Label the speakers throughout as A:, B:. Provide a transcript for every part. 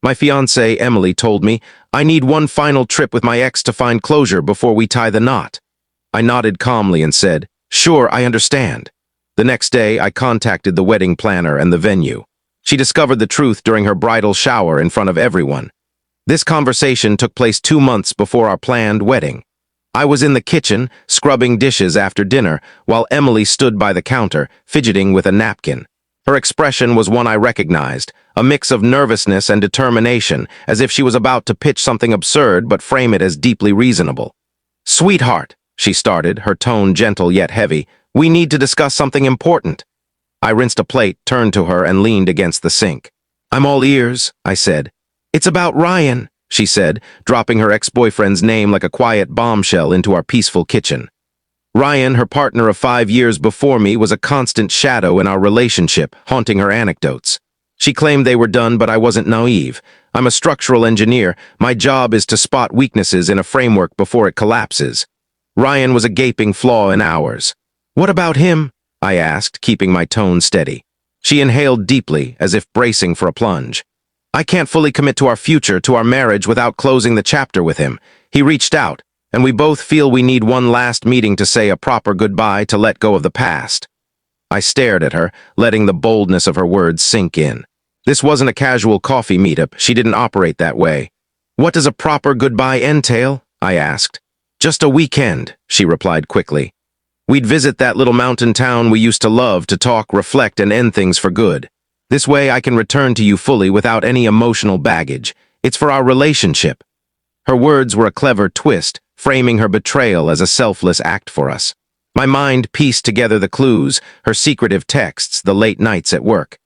A: My fiancée, Emily, told me, I need one final trip with my ex to find closure before we tie the knot. I nodded calmly and said, sure, I understand. The next day, I contacted the wedding planner and the venue. She discovered the truth during her bridal shower in front of everyone. This conversation took place 2 months before our planned wedding. I was in the kitchen, scrubbing dishes after dinner, while Emily stood by the counter, fidgeting with a napkin. Her expression was one I recognized, a mix of nervousness and determination, as if she was about to pitch something absurd but frame it as deeply reasonable. Sweetheart, she started, her tone gentle yet heavy, we need to discuss something important. I rinsed a plate, turned to her, and leaned against the sink. I'm all ears, I said. It's about Ryan, she said, dropping her ex-boyfriend's name like a quiet bombshell into our peaceful kitchen. Ryan, her partner of 5 years before me, was a constant shadow in our relationship, haunting her anecdotes. She claimed they were done, but I wasn't naive. I'm a structural engineer. My job is to spot weaknesses in a framework before it collapses. Ryan was a gaping flaw in ours. What about him? I asked, keeping my tone steady. She inhaled deeply, as if bracing for a plunge. I can't fully commit to our future, to our marriage, without closing the chapter with him. He reached out, and we both feel we need one last meeting to say a proper goodbye, to let go of the past. I stared at her, letting the boldness of her words sink in. This wasn't a casual coffee meetup. She didn't operate that way. What does a proper goodbye entail? I asked. Just a weekend, she replied quickly. We'd visit that little mountain town we used to love, to talk, reflect, and end things for good. This way I can return to you fully without any emotional baggage. It's for our relationship. Her words were a clever twist, framing her betrayal as a selfless act for us. My mind pieced together the clues, her secretive texts, the late nights at work.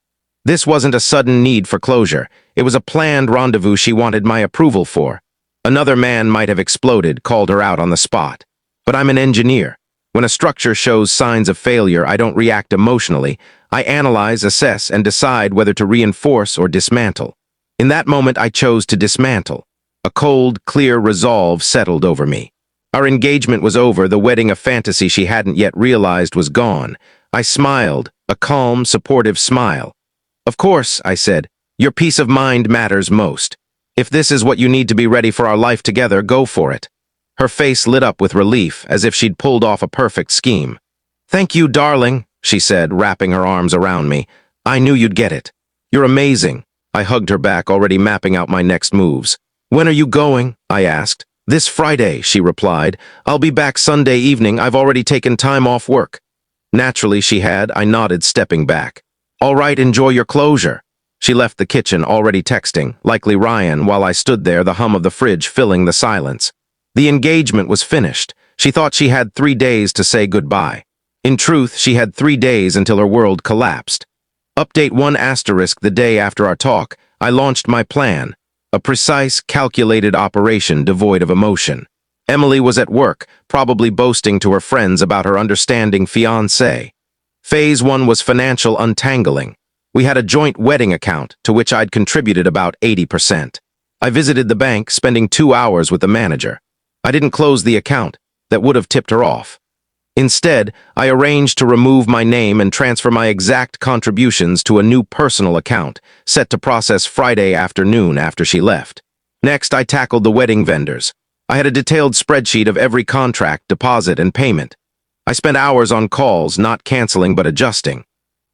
A: This wasn't a sudden need for closure. It was a planned rendezvous she wanted my approval for. Another man might have exploded, called her out on the spot. But I'm an engineer. When a structure shows signs of failure, I don't react emotionally. I analyze, assess, and decide whether to reinforce or dismantle. In that moment, I chose to dismantle. A cold, clear resolve settled over me. Our engagement was over. The wedding of fantasy she hadn't yet realized was gone. I smiled, a calm, supportive smile. Of course, I said, your peace of mind matters most. If this is what you need to be ready for our life together, go for it. Her face lit up with relief, as if she'd pulled off a perfect scheme. Thank you, darling, she said, wrapping her arms around me. I knew you'd get it. You're amazing. I hugged her back, already mapping out my next moves. When are you going? I asked. This Friday, she replied. I'll be back Sunday evening. I've already taken time off work. Naturally, she had. I nodded, stepping back. All right, enjoy your closure. She left the kitchen, already texting, likely Ryan, while I stood there, the hum of the fridge filling the silence. The engagement was finished. She thought she had 3 days to say goodbye. In truth, she had 3 days until her world collapsed. Update 1*. The day after our talk, I launched my plan. A precise, calculated operation devoid of emotion. Emily was at work, probably boasting to her friends about her understanding fiancé. Phase 1 was financial untangling. We had a joint wedding account, to which I'd contributed about 80%. I visited the bank, spending 2 hours with the manager. I didn't close the account. That would have tipped her off. Instead, I arranged to remove my name and transfer my exact contributions to a new personal account, set to process Friday afternoon after she left. Next, I tackled the wedding vendors. I had a detailed spreadsheet of every contract, deposit, and payment. I spent hours on calls, not canceling but adjusting.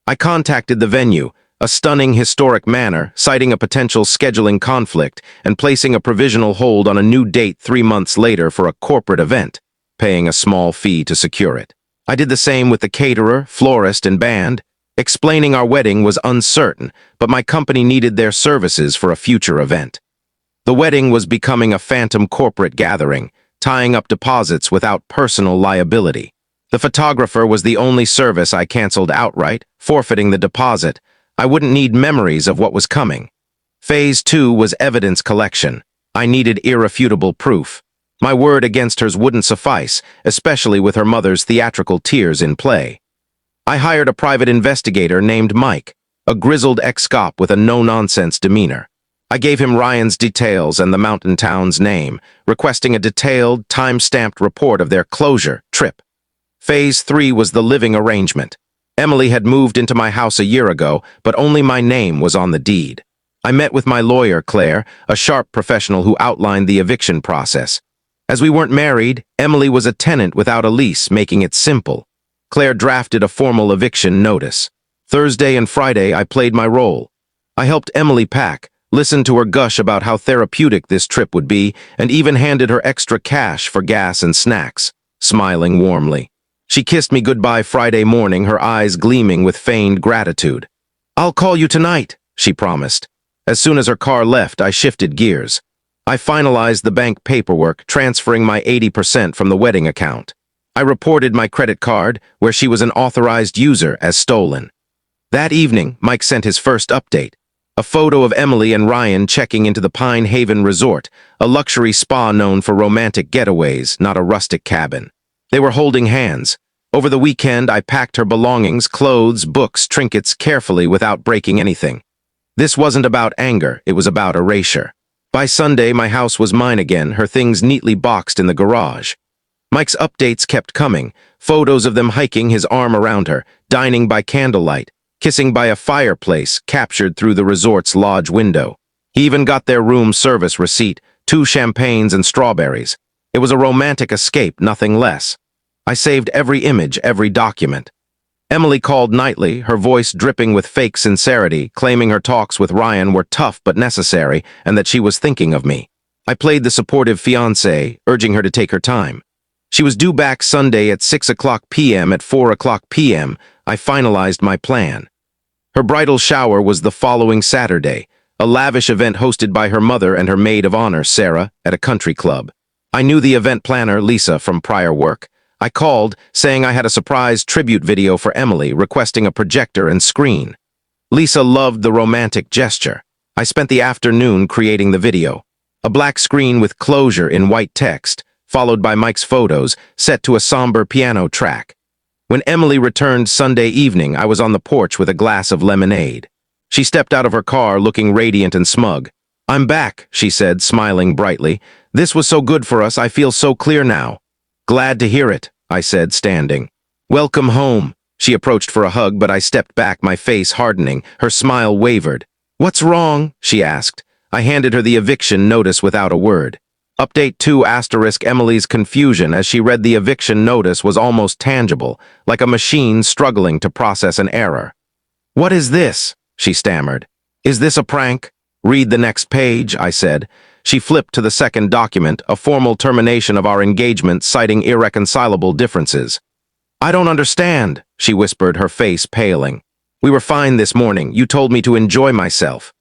A: I contacted the venue, a stunning historic manor, citing a potential scheduling conflict and placing a provisional hold on a new date 3 months later for a corporate event, paying a small fee to secure it. I did the same with the caterer, florist, and band, explaining our wedding was uncertain, but my company needed their services for a future event. The wedding was becoming a phantom corporate gathering, tying up deposits without personal liability. The photographer was the only service I canceled outright, forfeiting the deposit. I wouldn't need memories of what was coming. Phase 2 was evidence collection. I needed irrefutable proof. My word against hers wouldn't suffice, especially with her mother's theatrical tears in play. I hired a private investigator named Mike, a grizzled ex-cop with a no-nonsense demeanor. I gave him Ryan's details and the mountain town's name, requesting a detailed, time-stamped report of their closure trip. Phase 3 was the living arrangement. Emily had moved into my house a year ago, but only my name was on the deed. I met with my lawyer, Claire, a sharp professional who outlined the eviction process. As we weren't married, Emily was a tenant without a lease, making it simple. Claire drafted a formal eviction notice. Thursday and Friday, I played my role. I helped Emily pack, listened to her gush about how therapeutic this trip would be, and even handed her extra cash for gas and snacks, smiling warmly. She kissed me goodbye Friday morning, her eyes gleaming with feigned gratitude. "I'll call you tonight," she promised. As soon as her car left, I shifted gears. I finalized the bank paperwork, transferring my 80% from the wedding account. I reported my credit card, where she was an authorized user, as stolen. That evening, Mike sent his first update. A photo of Emily and Ryan checking into the Pine Haven Resort, a luxury spa known for romantic getaways, not a rustic cabin. They were holding hands. Over the weekend, I packed her belongings, clothes, books, trinkets carefully without breaking anything. This wasn't about anger, it was about erasure. By Sunday, my house was mine again, her things neatly boxed in the garage. Mike's updates kept coming, photos of them hiking, his arm around her, dining by candlelight, kissing by a fireplace captured through the resort's lodge window. He even got their room service receipt, 2 champagnes and strawberries. It was a romantic escape, nothing less. I saved every image, every document. Emily called nightly, her voice dripping with fake sincerity, claiming her talks with Ryan were tough but necessary and that she was thinking of me. I played the supportive fiancée, urging her to take her time. She was due back Sunday at 6:00 p.m. At 4:00 p.m., I finalized my plan. Her bridal shower was the following Saturday, a lavish event hosted by her mother and her maid of honor, Sarah, at a country club. I knew the event planner, Lisa, from prior work. I called, saying I had a surprise tribute video for Emily, requesting a projector and screen. Lisa loved the romantic gesture. I spent the afternoon creating the video. A black screen with closure in white text, followed by Mike's photos, set to a somber piano track. When Emily returned Sunday evening, I was on the porch with a glass of lemonade. She stepped out of her car looking radiant and smug. "I'm back," she said, smiling brightly. "This was so good for us, I feel so clear now." "Glad to hear it," I said, standing. "Welcome home." She approached for a hug, but I stepped back, my face hardening. Her smile wavered. "What's wrong?" she asked. I handed her the eviction notice without a word. Update 2 * Emily's confusion as she read the eviction notice was almost tangible, like a machine struggling to process an error. "What is this?" she stammered. "Is this a prank?" "Read the next page," I said. She flipped to the second document, a formal termination of our engagement citing irreconcilable differences. "I don't understand," she whispered, her face paling. "We were fine this morning. You told me to enjoy myself."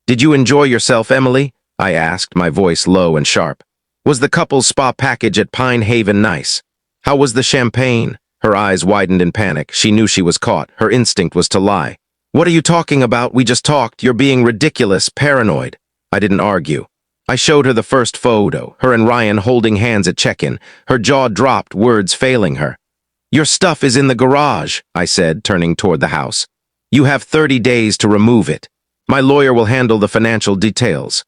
A: "Did you enjoy yourself, Emily?" I asked, my voice low and sharp. "Was the couple's spa package at Pine Haven nice? How was the champagne?" Her eyes widened in panic. She knew she was caught. Her instinct was to lie. "What are you talking about? We just talked. You're being ridiculous, paranoid." I didn't argue. I showed her the first photo, her and Ryan holding hands at check-in. Her jaw dropped, words failing her. "Your stuff is in the garage," I said, turning toward the house. "You have 30 days to remove it. My lawyer will handle the financial details."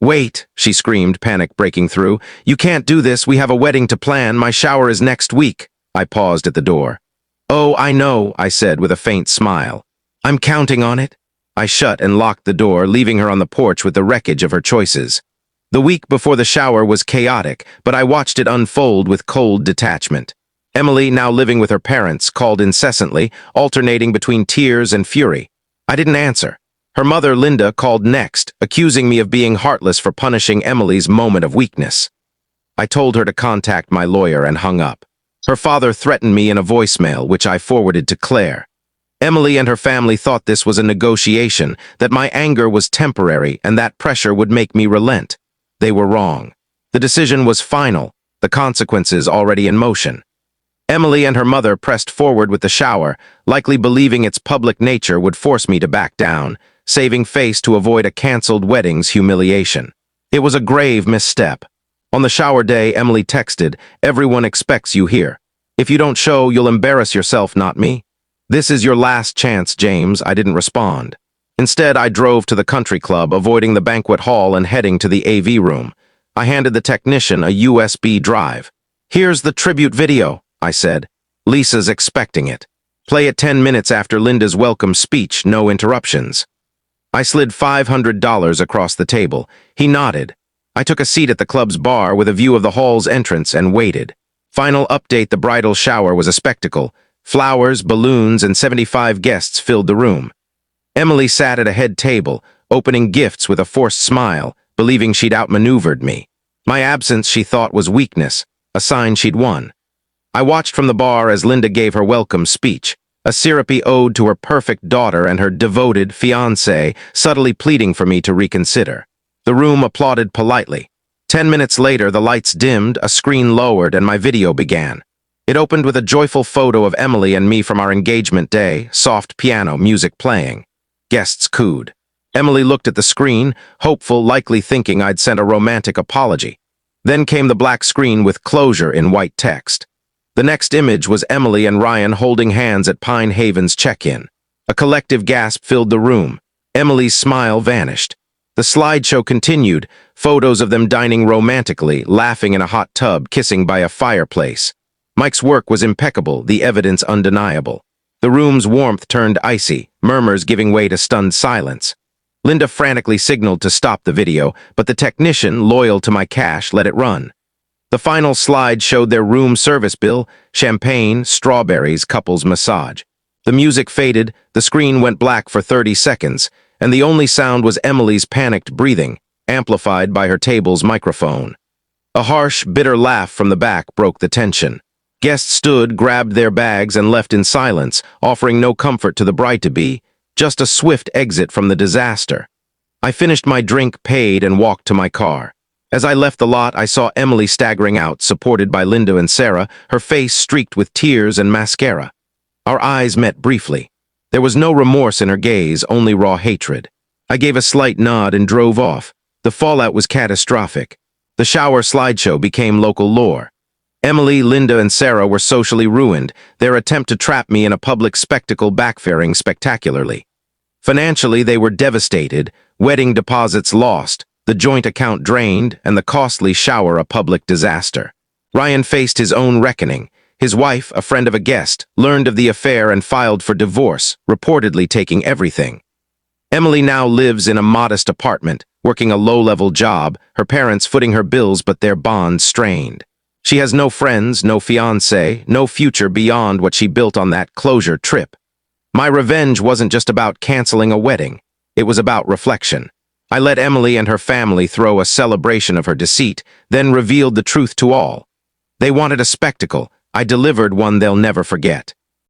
A: "Wait," she screamed, panic breaking through. "You can't do this. We have a wedding to plan. My shower is next week." I paused at the door. "Oh, I know," I said with a faint smile. "I'm counting on it." I shut and locked the door, leaving her on the porch with the wreckage of her choices. The week before the shower was chaotic, but I watched it unfold with cold detachment. Emily, now living with her parents, called incessantly, alternating between tears and fury. I didn't answer. Her mother, Linda, called next, accusing me of being heartless for punishing Emily's moment of weakness. I told her to contact my lawyer and hung up. Her father threatened me in a voicemail, which I forwarded to Claire. Emily and her family thought this was a negotiation, that my anger was temporary and that pressure would make me relent. They were wrong. The decision was final, the consequences already in motion. Emily and her mother pressed forward with the shower, likely believing its public nature would force me to back down, saving face to avoid a canceled wedding's humiliation. It was a grave misstep. On the shower day, Emily texted, "Everyone expects you here. If you don't show, you'll embarrass yourself, not me." "This is your last chance, James." I didn't respond. Instead, I drove to the country club, avoiding the banquet hall and heading to the AV room. I handed the technician a USB drive. "Here's the tribute video," I said. "Lisa's expecting it. Play it 10 minutes after Linda's welcome speech, no interruptions." I slid $500 across the table. He nodded. I took a seat at the club's bar with a view of the hall's entrance and waited. Final update: the bridal shower was a spectacle. Flowers, balloons, and 75 guests filled the room. Emily sat at a head table, opening gifts with a forced smile, believing she'd outmaneuvered me. My absence, she thought, was weakness, a sign she'd won. I watched from the bar as Linda gave her welcome speech, a syrupy ode to her perfect daughter and her devoted fiancé, subtly pleading for me to reconsider. The room applauded politely. 10 minutes later, the lights dimmed, a screen lowered, and my video began. It opened with a joyful photo of Emily and me from our engagement day, soft piano music playing. Guests cooed. Emily looked at the screen, hopeful, likely thinking I'd sent a romantic apology. Then came the black screen with closure in white text. The next image was Emily and Ryan holding hands at Pine Haven's check-in. A collective gasp filled the room. Emily's smile vanished. The slideshow continued, photos of them dining romantically, laughing in a hot tub, kissing by a fireplace. Mike's work was impeccable, the evidence undeniable. The room's warmth turned icy, murmurs giving way to stunned silence. Linda frantically signaled to stop the video, but the technician, loyal to my cash, let it run. The final slide showed their room service bill: champagne, strawberries, couples massage. The music faded, the screen went black for 30 seconds, and the only sound was Emily's panicked breathing, amplified by her table's microphone. A harsh, bitter laugh from the back broke the tension. Guests stood, grabbed their bags, and left in silence, offering no comfort to the bride-to-be, just a swift exit from the disaster. I finished my drink, paid, and walked to my car. As I left the lot, I saw Emily staggering out, supported by Linda and Sarah, her face streaked with tears and mascara. Our eyes met briefly. There was no remorse in her gaze, only raw hatred. I gave a slight nod and drove off. The fallout was catastrophic. The shower slideshow became local lore. Emily, Linda, and Sarah were socially ruined, their attempt to trap me in a public spectacle backfiring spectacularly. Financially, they were devastated, wedding deposits lost, the joint account drained, and the costly shower a public disaster. Ryan faced his own reckoning. His wife, a friend of a guest, learned of the affair and filed for divorce, reportedly taking everything. Emily now lives in a modest apartment, working a low-level job, her parents footing her bills but their bond strained. She has no friends, no fiancé, no future beyond what she built on that closure trip. My revenge wasn't just about canceling a wedding. It was about reflection. I let Emily and her family throw a celebration of her deceit, then revealed the truth to all. They wanted a spectacle. I delivered one they'll never forget.